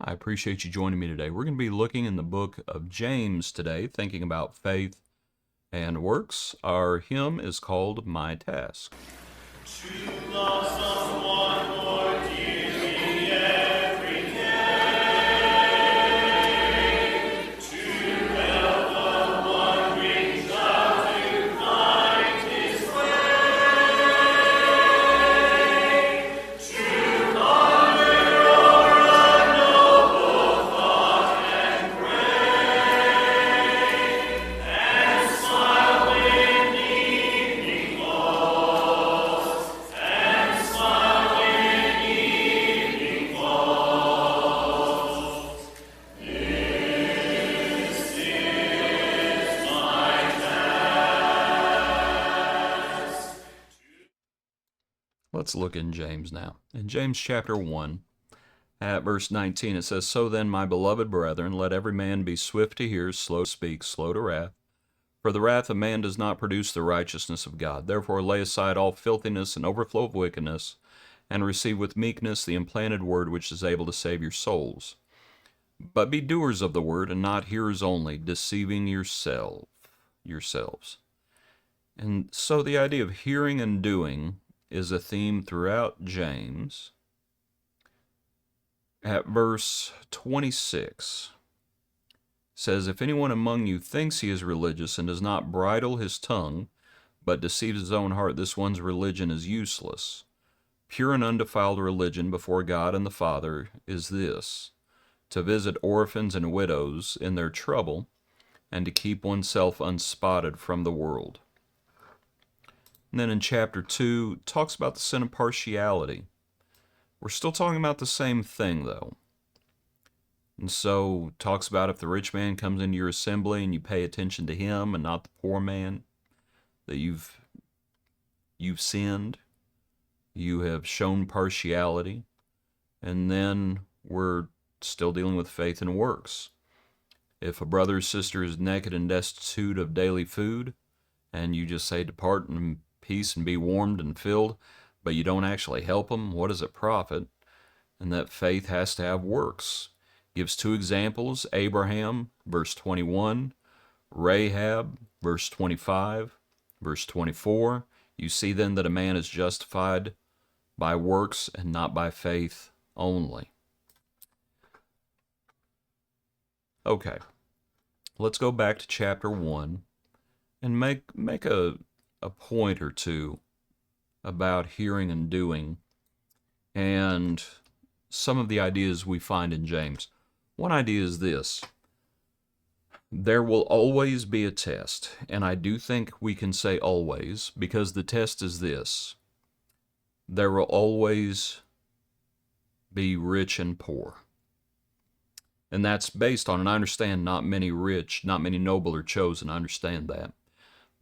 I appreciate you joining me today. We're going to be looking in the book of James today, thinking about faith and works. Our hymn is called My Task. To love someone more dearly every day, to help one reach out to find his way, to ponder o'er a noble thought and pray, and smile when evening falls, and smile when evening falls. This is my task. Let's look in James now. In James chapter 1, at verse 19, it says, So then, my beloved brethren, let every man be swift to hear, slow to speak, slow to wrath. For the wrath of man does not produce the righteousness of God. Therefore lay aside all filthiness and overflow of wickedness, and receive with meekness the implanted word which is able to save your souls. But be doers of the word, and not hearers only, deceiving yourselves. And so the idea of hearing and doing is a theme throughout James. At verse 26 says, If anyone among you thinks he is religious and does not bridle his tongue, but deceives his own heart, this one's religion is useless. Pure and undefiled religion before God and the Father is this, to visit orphans and widows in their trouble, and to keep oneself unspotted from the world. And then in chapter 2, it talks about the sin of partiality. We're still talking about the same thing, though. And so talks about if the rich man comes into your assembly and you pay attention to him and not the poor man, that you've sinned, you have shown partiality. And then we're still dealing with faith and works. If a brother or sister is naked and destitute of daily food, and you just say, Depart in peace and be warmed and filled, but you don't actually help them, what does it profit? And that faith has to have works. Gives two examples, Abraham, verse 21, Rahab, verse 25, verse 24. You see then that a man is justified by works and not by faith only. Okay, let's go back to chapter 1 and make a point or two about hearing and doing and some of the ideas we find in James. One idea is this. There will always be a test, and I do think we can say always, because the test is this. There will always be rich and poor. And that's based on, and I understand not many rich, not many noble are chosen, I understand that.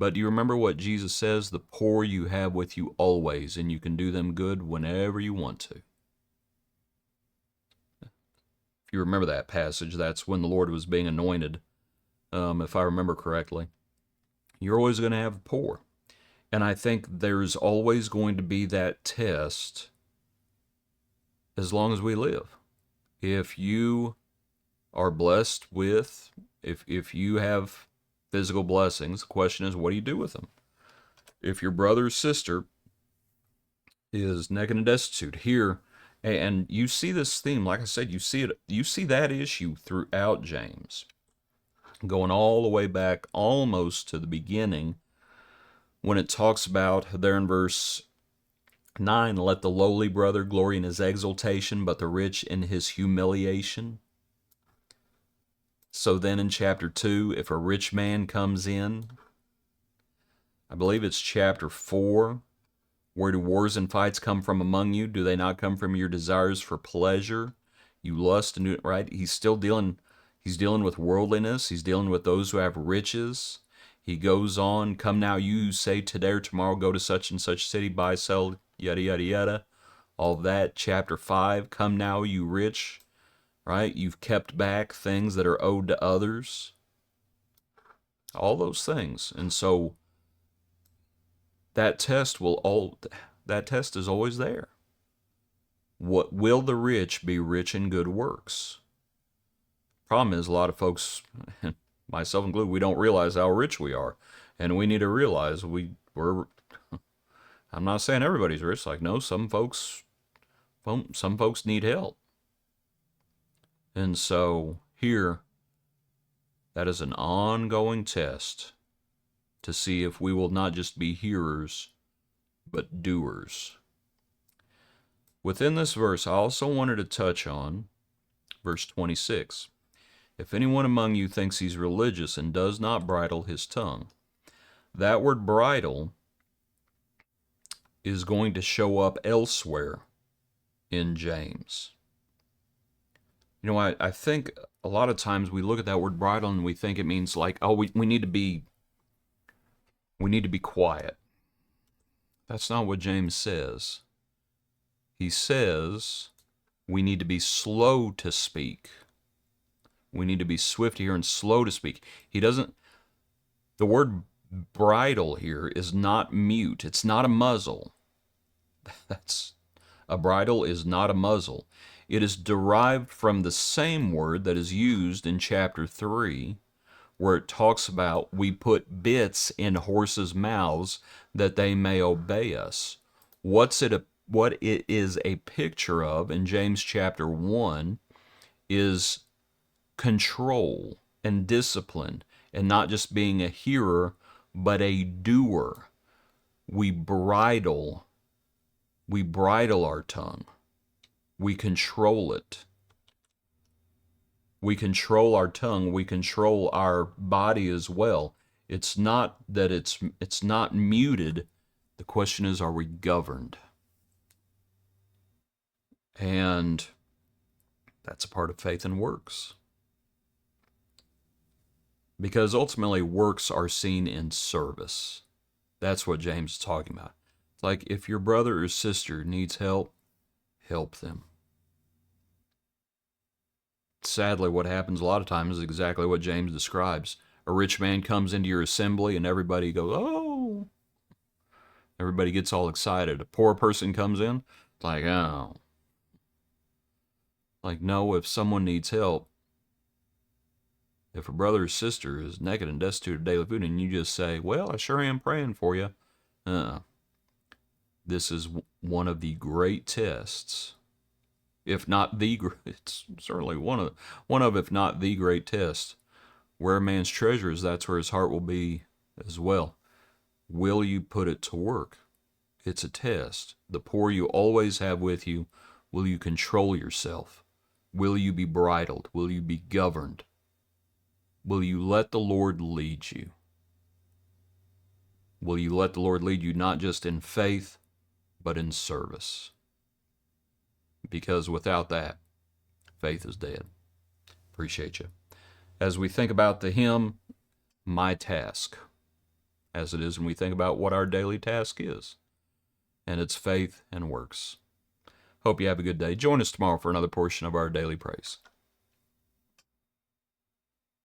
But do you remember what Jesus says? The poor you have with you always, and you can do them good whenever you want to. If you remember that passage, that's when the Lord was being anointed, if I remember correctly. You're always going to have the poor. And I think there's always going to be that test as long as we live. If you are blessed with, if you have physical blessings, the question is, what do you do with them? If your brother or sister is naked and destitute, here, and you see this theme, like I said, you see that issue throughout James, going all the way back almost to the beginning, when it talks about there in verse 9, let the lowly brother glory in his exaltation, but the rich in his humiliation. So then in chapter 2, if a rich man comes in, I believe it's chapter 4, where do wars and fights come from among you? Do they not come from your desires for pleasure? You lust and do, right? He's dealing with worldliness. He's dealing with those who have riches. He goes on, come now you say today or tomorrow go to such and such city, buy, sell, yada, yada, yada. All that. Chapter 5, come now you rich, right? You've kept back things that are owed to others. All those things. And so that test is always there. What will the rich be rich in good works? Problem is, a lot of folks, myself included, we don't realize how rich we are. And we need to realize we're, I'm not saying everybody's rich. Like, no, some folks need help. And so here, that is an ongoing test to see if we will not just be hearers, but doers. Within this verse, I also wanted to touch on verse 26. If anyone among you thinks he's religious and does not bridle his tongue. That word bridle is going to show up elsewhere in James. You know, I think a lot of times we look at that word bridle and we think it means like, oh, we need to be quiet. That's not what James says. He says we need to be slow to speak. We need to be swift to hear and slow to speak. The word bridle here is not mute. It's not a muzzle. A bridle is not a muzzle. It is derived from the same word that is used in chapter 3, where it talks about we put bits in horses' mouths that they may obey us. What it is a picture of in James chapter 1 is control and discipline, and not just being a hearer, but a doer. We bridle our tongue. We control it. We control our tongue. We control our body as well. It's not that it's not muted. The question is, are we governed? And that's a part of faith and works. Because ultimately, works are seen in service. That's what James is talking about. It's like if your brother or sister needs help, help them. Sadly, what happens a lot of times is exactly what James describes. A rich man comes into your assembly and everybody goes, oh. Everybody gets all excited. A poor person comes in, it's like, oh. Like, no, if someone needs help, if a brother or sister is naked and destitute of daily food, and you just say, well, I sure am praying for you. This is one of the great tests. If not the, it's certainly one of, if not the great test. Where a man's treasure is, that's where his heart will be as well. Will you put it to work? It's a test. The poor you always have with you. Will you control yourself? Will you be bridled? Will you be governed? Will you let the Lord lead you? Will you let the Lord lead you not just in faith, but in service? Because without that, faith is dead. Appreciate you. As we think about the hymn, My Task, as it is when we think about what our daily task is, and it's faith and works. Hope you have a good day. Join us tomorrow for another portion of our daily praise.